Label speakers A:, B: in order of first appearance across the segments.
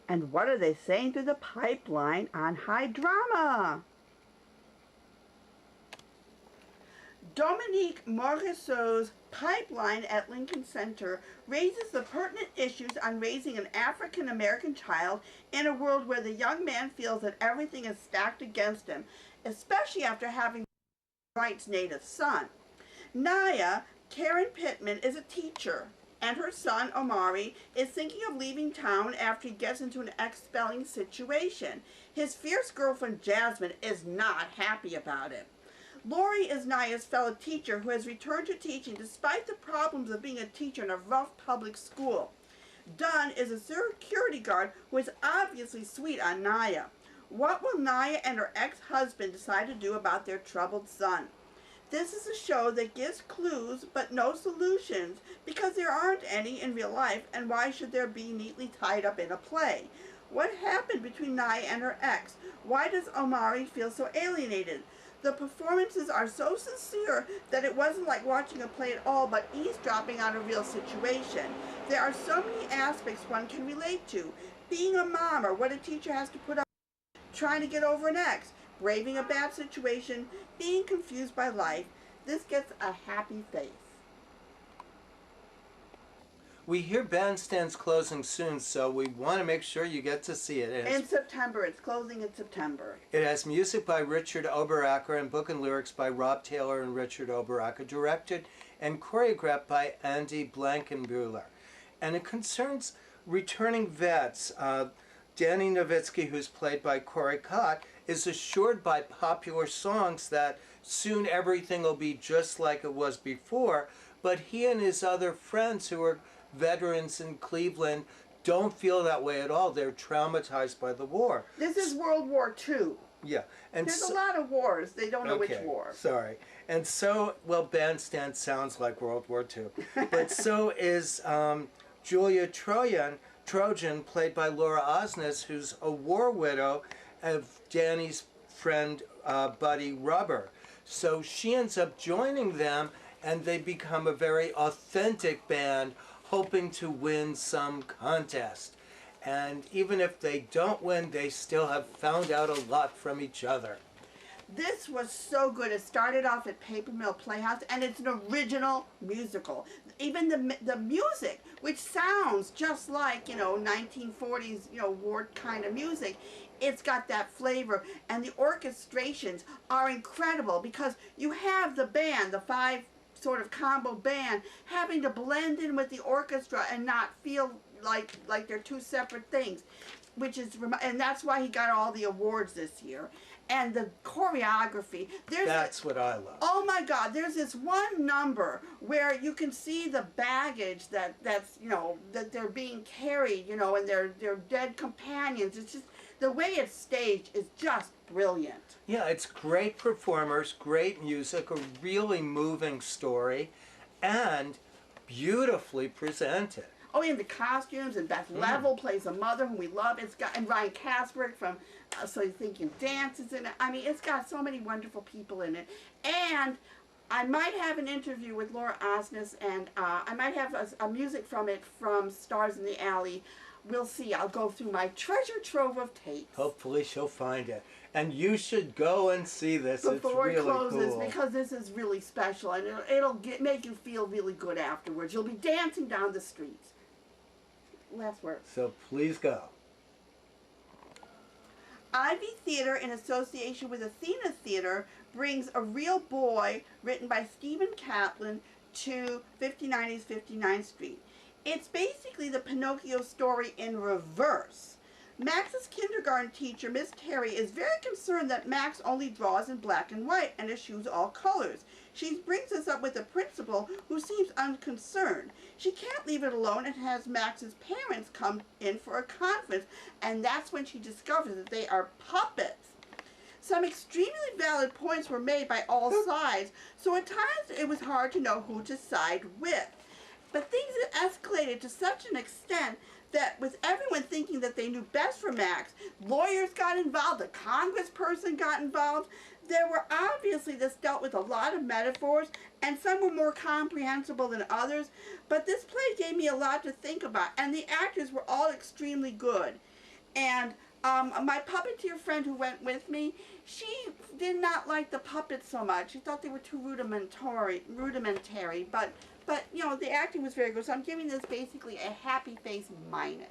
A: And what are they saying through the pipeline on high drama? Dominique Morisseau's Pipeline at Lincoln Center raises the pertinent issues on raising an African-American child in a world where the young man feels that everything is stacked against him, especially after having Wright's native son. Naya, Karen Pittman, is a teacher, and her son, Omari, is thinking of leaving town after he gets into an expelling situation. His fierce girlfriend, Jasmine, is not happy about it. Lori is Naya's fellow teacher who has returned to teaching despite the problems of being a teacher in a rough public school. Dunn is a security guard who is obviously sweet on Naya. What will Naya and her ex-husband decide to do about their troubled son? This is a show that gives clues but no solutions because there aren't any in real life, and why should there be neatly tied up in a play? What happened between Naya and her ex? Why does Omari feel so alienated? The performances are so sincere that it wasn't like watching a play at all but eavesdropping on a real situation. There are so many aspects one can relate to. Being a mom, or what a teacher has to put up, trying to get over an ex, braving a bad situation, being confused by life. This gets a happy face.
B: We hear Bandstand's closing soon, so we want to make sure you get to see it.
A: In September. It's closing in September.
B: It has music by Richard Oberacker and book and lyrics by Rob Taylor and Richard Oberacker, directed and choreographed by Andy Blankenbuehler. And it concerns returning vets. Donny Novitski, who's played by Corey Cott, is assured by popular songs that soon everything will be just like it was before, but he and his other friends who are veterans in Cleveland don't feel that way at all. They're traumatized by the war.
A: This is World War II.
B: Yeah. And
A: there's a lot of wars. They don't know which war.
B: Sorry. And so, well, Bandstand sounds like World War II. But so is Julia Trojan, played by Laura Osnes, who's a war widow of Danny's friend Buddy Rubber. So she ends up joining them, and they become a very authentic band, hoping to win some contest. And even if they don't win, they still have found out a lot from each other.
A: This was so good. It started off at Paper Mill Playhouse, and it's an original musical. Even the music, which sounds just like, 1940s, war kind of music, it's got that flavor. And the orchestrations are incredible because you have the band, the five sort of combo band, having to blend in with the orchestra and not feel like they're two separate things, and that's why he got all the awards this year. And the choreography,
B: that's what I love.
A: Oh my God, there's this one number where you can see the baggage that they're being carried, and their dead companions. It's just the way it's staged is just brilliant.
B: Yeah, it's great performers, great music, a really moving story, and beautifully presented.
A: Oh, and the costumes, and Beth Level plays a mother whom we love. And Ryan Kasperek from So You Think You Dance is in it. I mean, it's got so many wonderful people in it. And I might have an interview with Laura Osnes, and I might have a music from it from Stars in the Alley. We'll see. I'll go through my treasure trove of tapes.
B: Hopefully she'll find it. And you should go and see this.
A: Before
B: it's really
A: it closes,
B: cool.
A: because this is really special, and it'll make you feel really good afterwards. You'll be dancing down the streets. Last word.
B: So please go.
A: Ivy Theater, in association with Athena Theater, brings A Real Boy, written by Stephen Kaplan, to 59 East 59th Street. It's basically the Pinocchio story in reverse. Max's kindergarten teacher, Miss Terry, is very concerned that Max only draws in black and white and eschews all colors. She brings us up with a principal who seems unconcerned. She can't leave it alone and has Max's parents come in for a conference, and that's when she discovers that they are puppets. Some extremely valid points were made by all sides, so at times it was hard to know who to side with. But things had escalated to such an extent that with everyone thinking that they knew best for Max, lawyers got involved, a congressperson got involved. There were obviously this dealt with a lot of metaphors, and some were more comprehensible than others, but this play gave me a lot to think about, and the actors were all extremely good. And my puppeteer friend who went with me, she did not like the puppets so much. She thought they were too rudimentary. But you know, the acting was very good. So I'm giving this basically a happy face minus.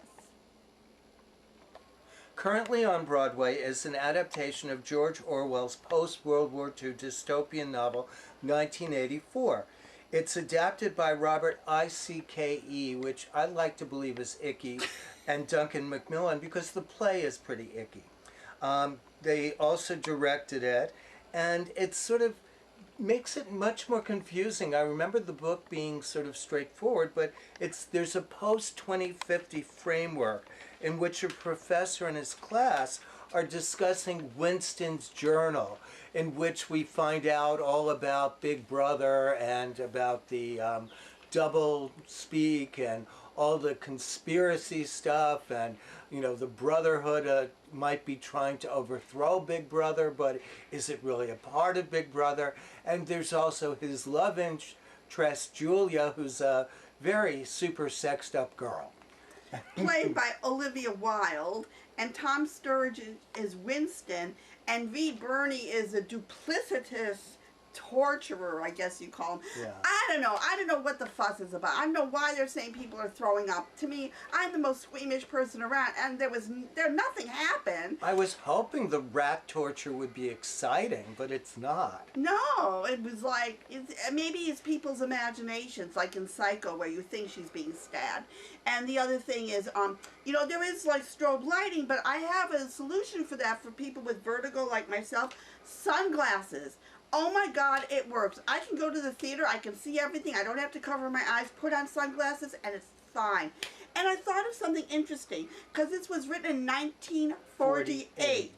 B: Currently on Broadway is an adaptation of George Orwell's post-World War II dystopian novel 1984. It's adapted by Robert Icke, which I like to believe is icky, and Duncan Macmillan, because the play is pretty icky. They also directed it, and it sort of makes it much more confusing. I remember the book being sort of straightforward, but there's a post-2050 framework in which a professor and his class are discussing Winston's journal, in which we find out all about Big Brother and about the double speak and all the conspiracy stuff, and you know, the Brotherhood might be trying to overthrow Big Brother, but is it really a part of Big Brother? And there's also his love interest, Julia, who's a very super sexed up girl.
A: Played by Olivia Wilde, and Tom Sturridge is Winston, and Reed Birney is a duplicitous torturer, I guess you call him.
B: Yeah.
A: I don't know what the fuss is about. I don't know why they're saying people are throwing up. To me, I'm the most squeamish person around, and nothing happened.
B: I was hoping the rat torture would be exciting, but it's not.
A: No, it was like, maybe it's people's imaginations, like in Psycho, where you think she's being stabbed. And the other thing is, you know, there is like strobe lighting, but I have a solution for that for people with vertigo like myself. Sunglasses. Oh my God, it works. I can go to the theater, I can see everything, I don't have to cover my eyes, put on sunglasses, and it's fine. And I thought of something interesting, because this was written in 1948,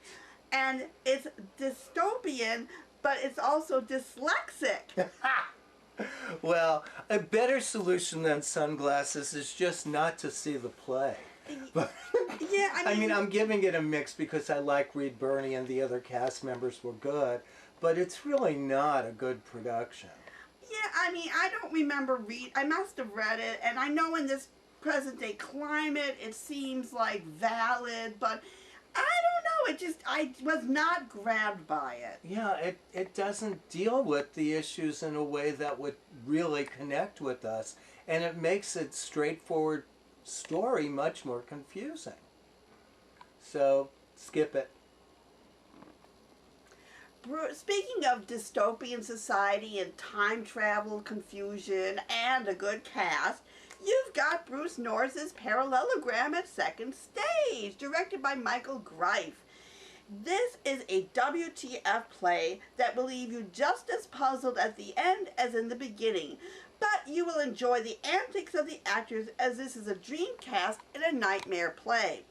A: and it's dystopian, but it's also dyslexic.
B: Well, a better solution than sunglasses is just not to see the play. But,
A: yeah,
B: I mean, I'm giving it a mix because I like Reed Birney and the other cast members were good, but it's really not a good production.
A: Yeah, I mean, I don't remember I must have read it, and I know in this present day climate it seems like valid, but I don't know, I was not grabbed by it.
B: Yeah, it doesn't deal with the issues in a way that would really connect with us, and it makes a straightforward story much more confusing. So, skip it.
A: Speaking of dystopian society and time travel confusion and a good cast, you've got Bruce Norris's Parallelogram at Second Stage, directed by Michael Greif. This is a WTF play that will leave you just as puzzled at the end as in the beginning, but you will enjoy the antics of the actors as this is a dream cast in a nightmare play.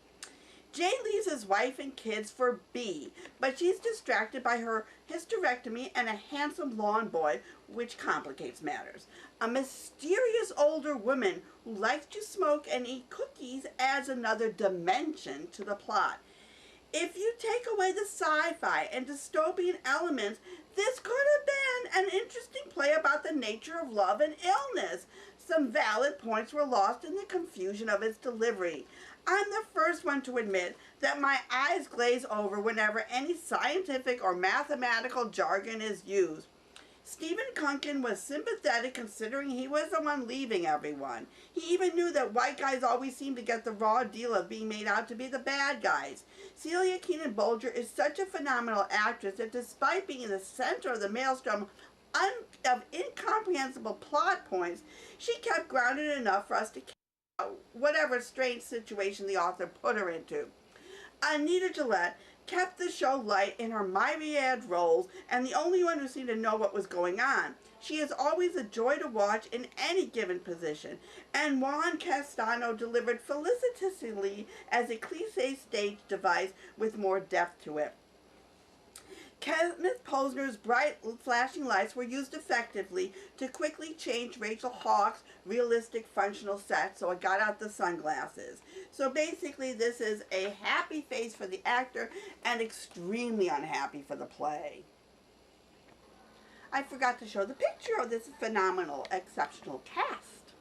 A: Jay leaves his wife and kids for B, but she's distracted by her hysterectomy and a handsome lawn boy, which complicates matters. A mysterious older woman who likes to smoke and eat cookies adds another dimension to the plot. If you take away the sci-fi and dystopian elements, this could have been an interesting play about the nature of love and illness. Some valid points were lost in the confusion of its delivery. I'm the first one to admit that my eyes glaze over whenever any scientific or mathematical jargon is used. Stephen Kunkin was sympathetic considering he was the one leaving everyone. He even knew that white guys always seem to get the raw deal of being made out to be the bad guys. Celia Keenan-Bolger is such a phenomenal actress that despite being in the center of the maelstrom of incomprehensible plot points, she kept grounded enough for us to whatever strange situation the author put her into. Anita Gillette kept the show light in her myriad roles and the only one who seemed to know what was going on. She is always a joy to watch in any given position, and Juan Castano delivered felicitously as a cliché stage device with more depth to it. Kenneth Posner's bright flashing lights were used effectively to quickly change Rachel Hawk's realistic functional set, so I got out the sunglasses. So basically this is a happy face for the actor and extremely unhappy for the play. I forgot to show the picture of this phenomenal, exceptional cast.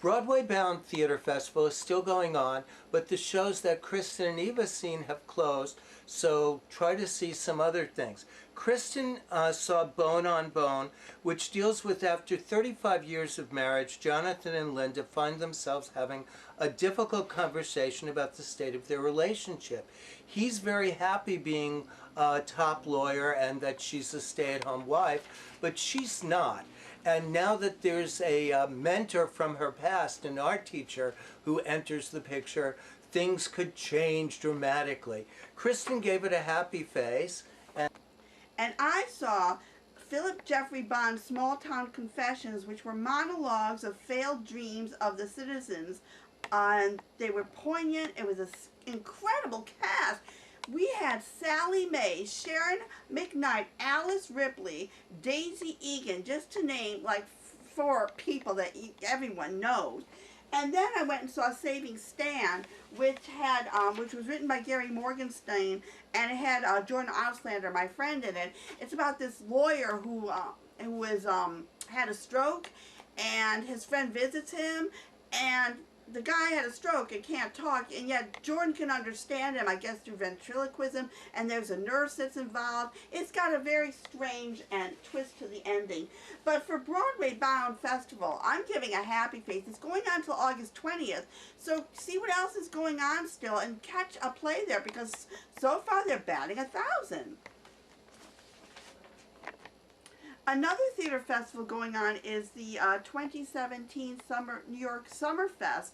B: Broadway-bound Theater Festival is still going on, but the shows that Kristen and Eva's seen have closed, so try to see some other things. Kristen saw Bone on Bone, which deals with after 35 years of marriage, Jonathan and Linda find themselves having a difficult conversation about the state of their relationship. He's very happy being a top lawyer and that she's a stay-at-home wife, but she's not. And now that there's a mentor from her past, an art teacher, who enters the picture, things could change dramatically. Kristen gave it a happy face.
A: And I saw Philip Jeffrey Bond's Small Town Confessions, which were monologues of failed dreams of the citizens. And they were poignant. It was an incredible cast. We had Sally Mae, Sharon McKnight, Alice Ripley, Daisy Egan, just to name like 4 people that everyone knows. And then I went and saw Saving Stan, which was written by Gary Morgenstein, and it had Jordan Auslander, my friend, in it. It's about this lawyer who had a stroke, and his friend visits him, and the guy had a stroke and can't talk, and yet Jordan can understand him, I guess, through ventriloquism, and there's a nurse that's involved. It's got a very strange and twist to the ending. But for Broadway Bound Festival, I'm giving a happy face. It's going on until August 20th, so see what else is going on still and catch a play there, because so far they're batting 1,000. Another theater festival going on is the 2017 New York Summerfest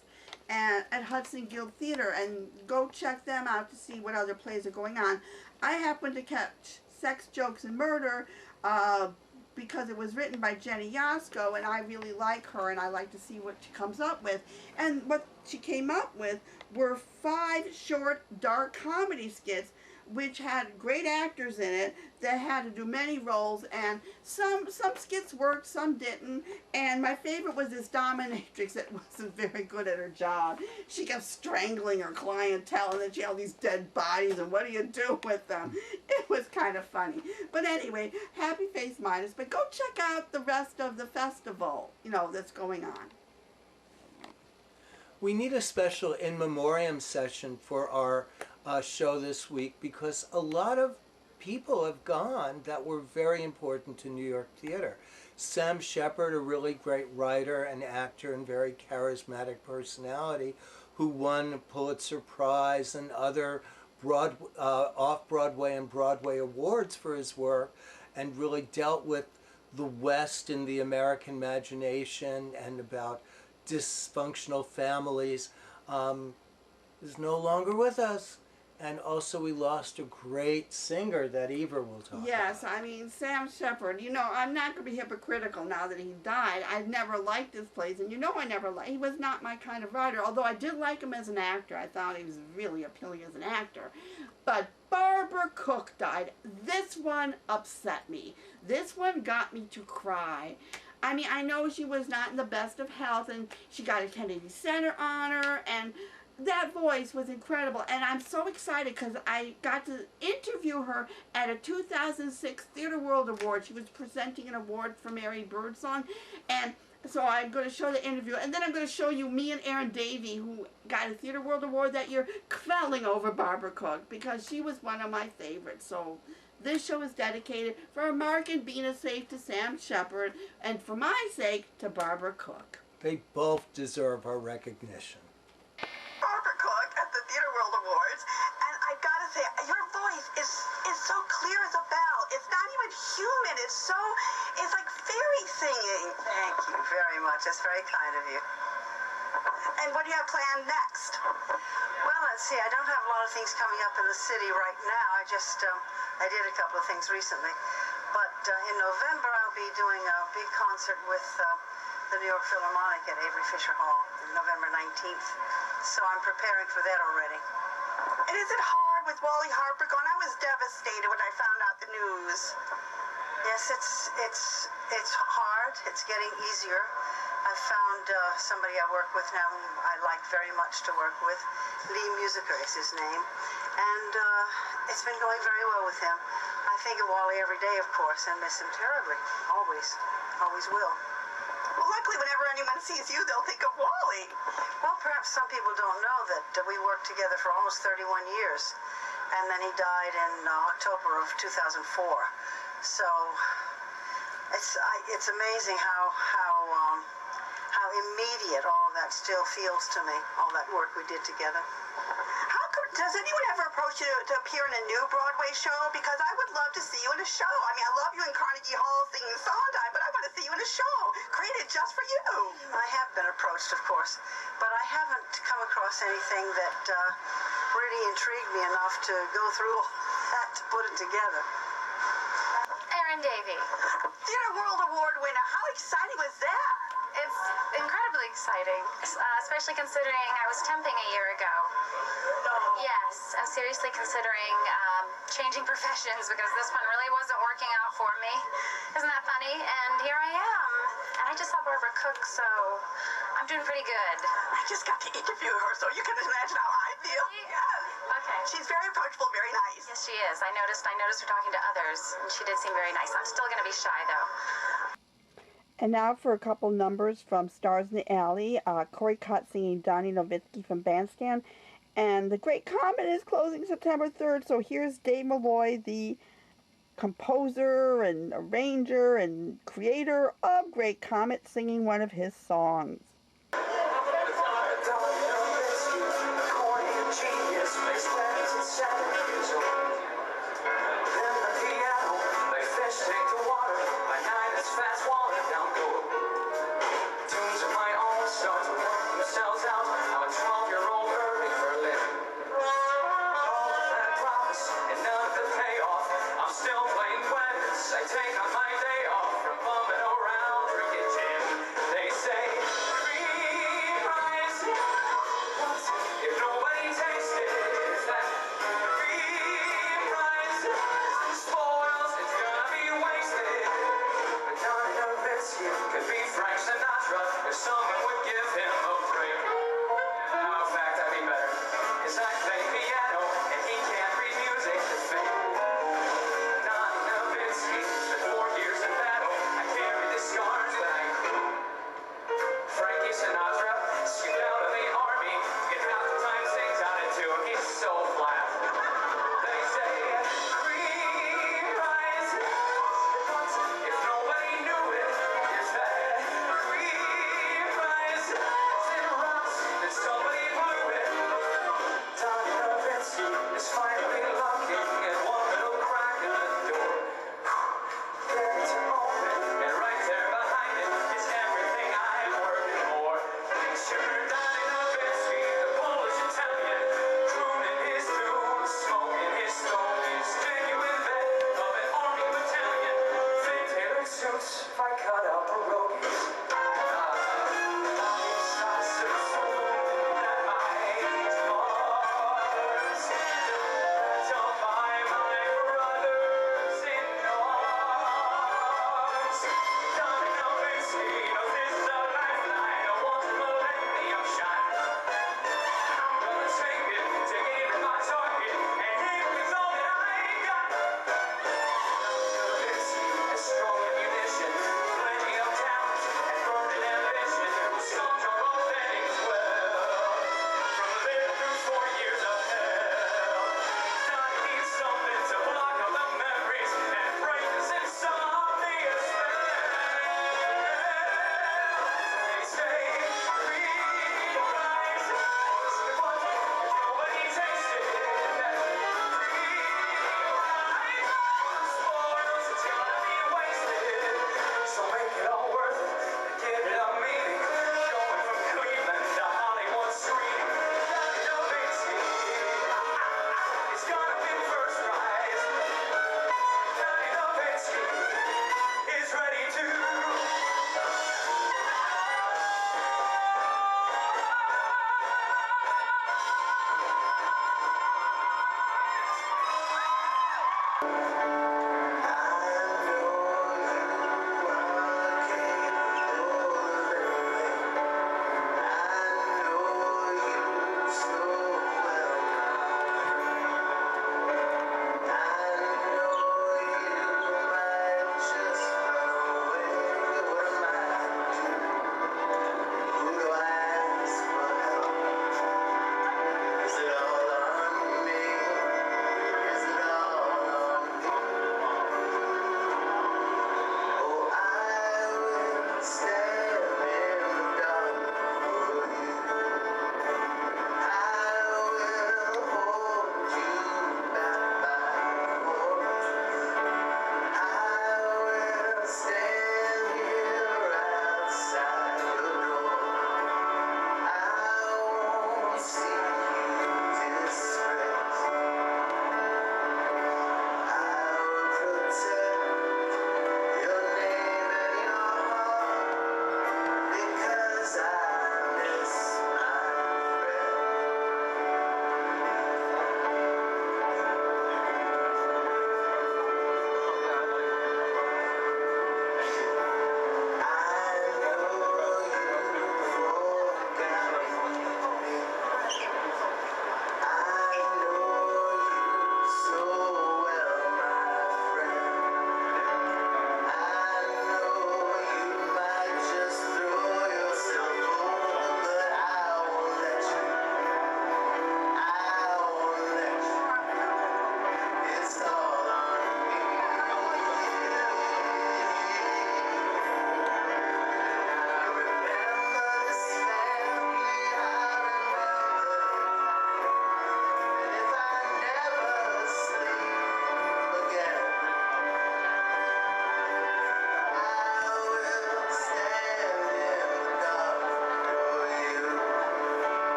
A: at Hudson Guild Theater, and go check them out to see what other plays are going on. I happened to catch Sex, Jokes, and Murder because it was written by Jenny Yasko, and I really like her, and I like to see what she comes up with. And what she came up with were 5 short, dark comedy skits which had great actors in it that had to do many roles, and some skits worked, some didn't. And my favorite was this dominatrix that wasn't very good at her job. She kept strangling her clientele, and then she had all these dead bodies, and what do you do with them? It was kind of funny. But anyway, happy face minus, but go check out the rest of the festival, that's going on.
B: We need a special in memoriam session for our show this week, because a lot of people have gone that were very important to New York theater. Sam Shepard, a really great writer and actor and very charismatic personality, who won a Pulitzer Prize and other off-Broadway and Broadway awards for his work, and really dealt with the West and the American imagination and about dysfunctional families, is no longer with us. And also we lost a great singer that Eva will talk about.
A: Yes, I mean, Sam Shepard, I'm not going to be hypocritical now that he died. I've never liked his plays, and I never liked, he was not my kind of writer, although I did like him as an actor. I thought he was really appealing as an actor. But Barbara Cook died. This one upset me. This one got me to cry. I mean, I know she was not in the best of health, and she got a Kennedy Center honor, and that voice was incredible. And I'm so excited because I got to interview her at a 2006 Theater World Award. She was presenting an award for Mary Birdsong, and so I'm going to show the interview, and then I'm going to show you me and Erin Davies, who got a Theater World Award that year, quelling over Barbara Cook, because she was one of my favorites. So this show is dedicated for a mark and being a safe to Sam Shepard, and for my sake, to Barbara Cook.
B: They both deserve our recognition.
C: Barbara Cook at the Theater World Awards, and I've got to say, your voice is so clear as a bell. It's not even human. It's like fairy singing. Thank you very much. That's very kind of you. And what do you have planned next? Well, let's see. I don't have a lot of things coming up in the city right now. I did a couple of things recently. But in November, I'll be doing a big concert with the New York Philharmonic at Avery Fisher Hall, November 19th. So I'm preparing for that already. And is it hard with Wally Harper gone? I was devastated when I found out the news. Yes, it's hard. It's getting easier. I found somebody I work with now whom I like very much to work with. Lee Musiker is his name. And it's been going very well with him. I think of Wally every day, of course, and miss him terribly. Always. Always will. Well, luckily, whenever anyone sees you, they'll think of Wally. Well, perhaps some people don't know that we worked together for almost 31 years. And then he died in October of 2004. So it's amazing how immediate all of that still feels to me, all that work we did together. Does anyone ever approach you to appear in a new Broadway show? Because I would love to see you in a show. I mean, I love you in Carnegie Hall singing Sondheim, but I want to see you in a show created just for you. I have been approached, of course, but I haven't come across anything that really intrigued me enough to go through all that to put it together.
D: Erin Davies.
C: Theatre World Award winner. How exciting was that?
D: It's incredibly exciting, especially considering I was temping a year ago.
C: No.
D: Yes, I'm seriously considering changing professions because this one really wasn't working out for me. Isn't that funny? And here I am. And I just saw Barbara Cook, so I'm doing pretty good.
C: I just got to interview her, so you can imagine how I feel. Yeah.
D: Okay.
C: She's very approachable, very nice.
D: Yes, she is. I noticed her talking to others, and she did seem very nice. I'm still going to be shy, though.
A: And now for a couple numbers from Stars in the Alley. Corey Cott singing Donny Novitski from Bandstand. And the Great Comet is closing September 3rd. So here's Dave Malloy, the composer and arranger and creator of Great Comet, singing one of his songs.
E: Strong ammunition, plenty of talent.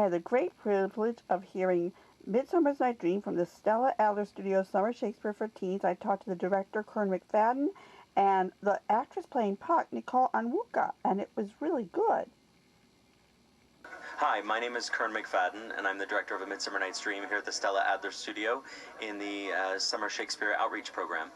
A: had the great privilege of hearing Midsummer's Night Dream from the Stella Adler Studio Summer Shakespeare for Teens. I talked to the director, Kern McFadden, and the actress playing Puck, Nicole Onwuka, and it was really good.
E: Hi, my name is Kern McFadden, and I'm the director of A Midsummer Night's Dream here at the Stella Adler Studio in the Summer Shakespeare Outreach Program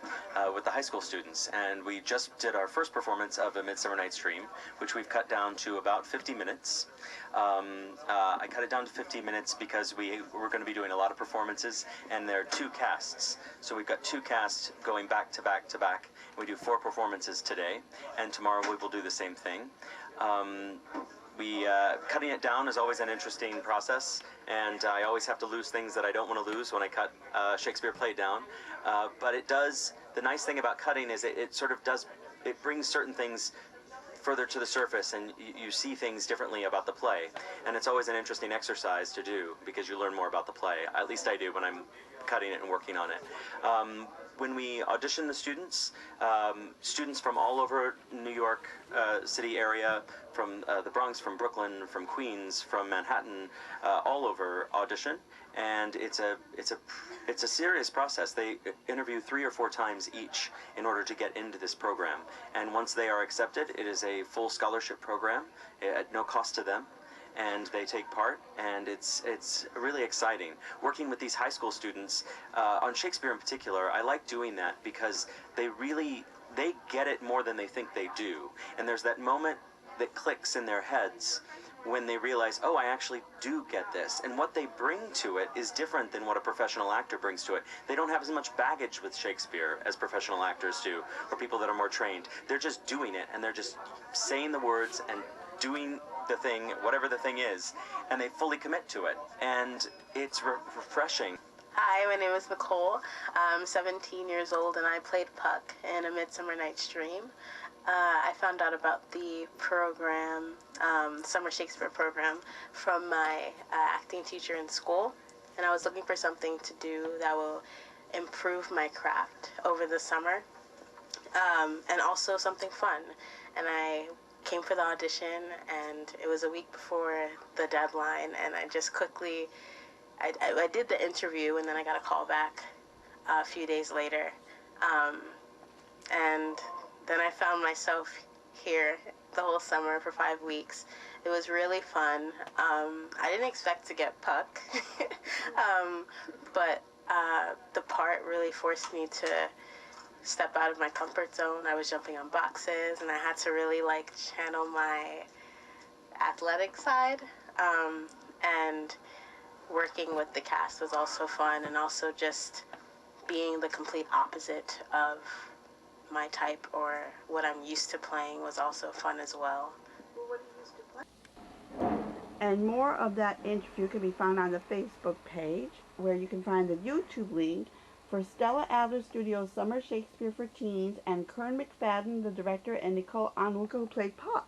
E: with the high school students. And we just did our first performance of A Midsummer Night's Dream, which we've cut down to about 50 minutes. I cut it down to 50 minutes because we're going to be doing a lot of performances, and there are two casts. So we've got two casts going back to back to back. We do 4 performances today, and tomorrow we will do the same thing. Cutting it down is always an interesting process, and I always have to lose things that I don't want to lose when I cut Shakespeare play down. But it does, the nice thing about cutting is it sort of does, it brings certain things further to the surface, and you see things differently about the play. And it's always an interesting exercise to do because you learn more about the play. At least I do when I'm cutting it and working on it. When we audition the students, students from all over New York City area, from the Bronx, from Brooklyn, from Queens, from Manhattan, all over audition, and it's a serious process. They interview 3 or 4 times each in order to get into this program, and once they are accepted, it is a full scholarship program at no cost to them. And they take part, and it's really exciting. Working with these high school students, on Shakespeare in particular, I like doing that because they get it more than they think they do. And there's that moment that clicks in their heads when they realize, oh, I actually do get this. And what they bring to it is different than what a professional actor brings to it. They don't have as much baggage with Shakespeare as professional actors do, or people that are more trained. They're just doing it, and they're just saying the words and doing the thing, whatever the thing is, and they fully commit to it, and it's refreshing.
F: Hi, my name is Nicole. I'm 17 years old, and I played Puck in A Midsummer Night's Dream. I found out about the program, Summer Shakespeare program, from my acting teacher in school, and I was looking for something to do that will improve my craft over the summer, and also something fun. And I came for the audition, and it was a week before the deadline, and I just quickly, I did the interview, and then I got a call back a few days later, and then I found myself here the whole summer for 5 weeks. It was really fun. I didn't expect to get Puck, but the part really forced me to step out of my comfort zone. I was jumping on boxes, and I had to really channel my athletic side, and working with the cast was also fun, and also just being the complete opposite of my type or what I'm used to playing was also fun as well.
A: What are you used to playing? And more of that interview can be found on the Facebook page, where you can find the YouTube link for Stella Adler Studio's Summer Shakespeare for Teens, and Kern McFadden, the director, and Nicole Onwuka, who played Puck,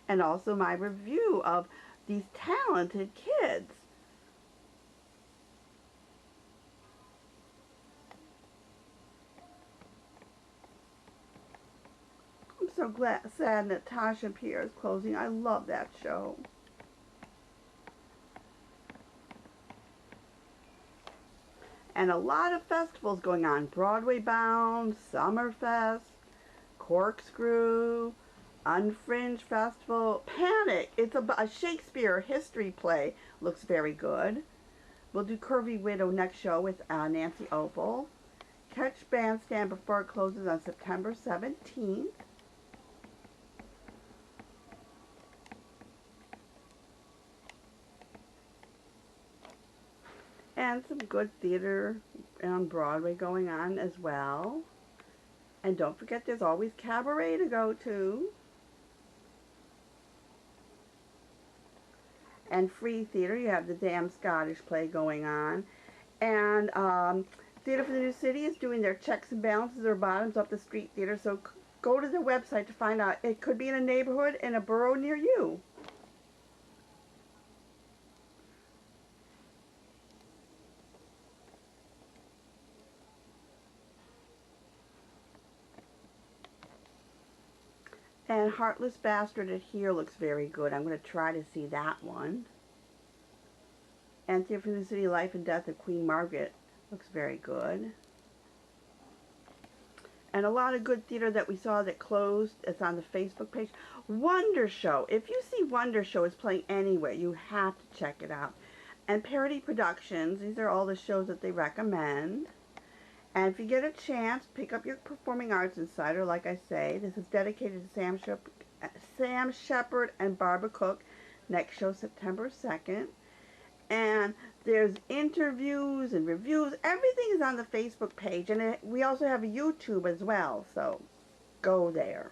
A: and also my review of these talented kids. I'm so sad Natasha Pierre is closing. I love that show. And a lot of festivals going on. Broadway Bound, Summerfest, Corkscrew, Unfringed Festival, Panic. It's a Shakespeare history play. Looks very good. We'll do Curvy Widow next show with Nancy Opal. Catch Bandstand before it closes on September 17th. And some good theater on Broadway going on as well. And don't forget, there's always cabaret to go to. And free theater. You have the Damn Scottish play going on. And Theater for the New City is doing their checks and balances or bottoms up the street theater. So go to their website to find out. It could be in a neighborhood in a borough near you. And Heartless Bastard at Here looks very good. I'm going to try to see that one. Anti-Felicity, Life and Death of Queen Margaret looks very good. And a lot of good theater that we saw that closed. It's on the Facebook page. Wonder Show. If you see Wonder Show is playing anywhere, you have to check it out. And Parody Productions. These are all the shows that they recommend. And if you get a chance, pick up your Performing Arts Insider, like I say. This is dedicated to Sam Shepard and Barbara Cook. Next show, September 2nd. And there's interviews and reviews. Everything is on the Facebook page. And we also have a YouTube as well. So go there.